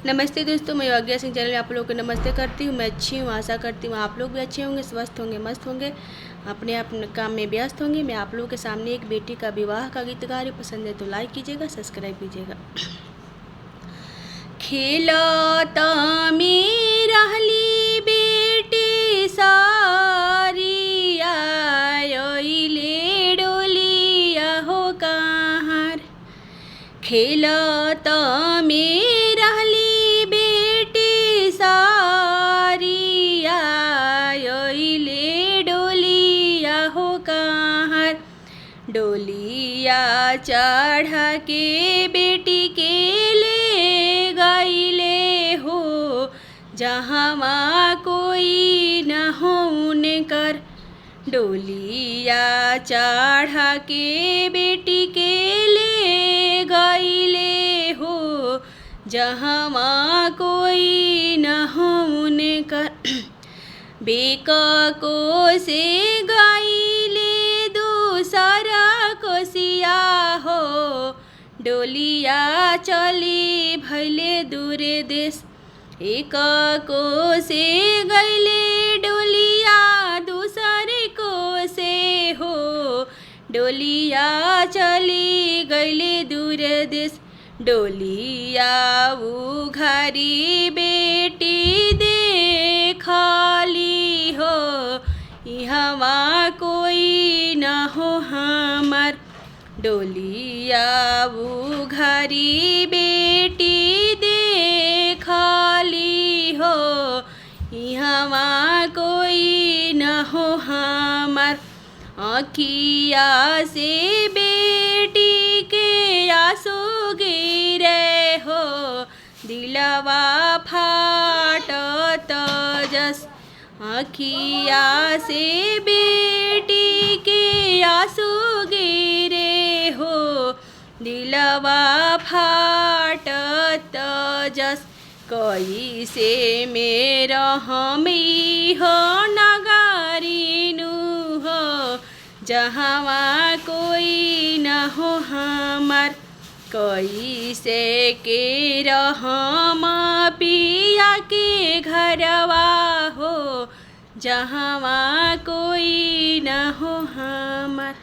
नमस्ते दोस्तों, मैं योग्या सिंह चैनल में आप लोगों को नमस्ते करती हूँ। मैं अच्छी हूँ, आशा करती हूँ आप लोग भी अच्छे होंगे, स्वस्थ होंगे, मस्त होंगे, अपने काम में व्यस्त होंगे। मैं आप लोगों के सामने एक बेटी का विवाह का गीत गा रही हूँ। पसंद है तो लाइक कीजिएगा, सब्सक्राइब कीजिएगा। खेलत में रहली बेटी सारी आइले डोलिया हो कहाँ। खेलत में रहली बेटी सारी आइले डोलिया हो कहाँ। डोलिया चढ़ के बेटी के ले गईले हो, जहाँ कोई न होने कर। डोलिया चढ़ के बेटी के ले गईले हो, जहाँ कोई न होने कर। बेक को से गईले दूसरा कोसिया हो, डोलिया चली भैले दूरे देश। एक को से गईले डोलिया दूसरे को से हो, डोलिया चली गईले दूरे देश। डोलिया उघारी बेटी देखली हो, यहाँ कोई न हो हमार। डोलिया उघारी बेटी देखली हो, यहाँ कोई न हो हमार। आँखिया से बेटी के आंसू गिरे हो, दिलवा फाटत जस। आँखिया से बेटी के आंसू गिरे हो, दिलवा फाटत जस। कैसे मेरा हमी हो नगारिनु हो, जहाँ कोई न हो हमार। कैसे के रहम पिया के घरवा हो, जहाँ कोई न हो हमार।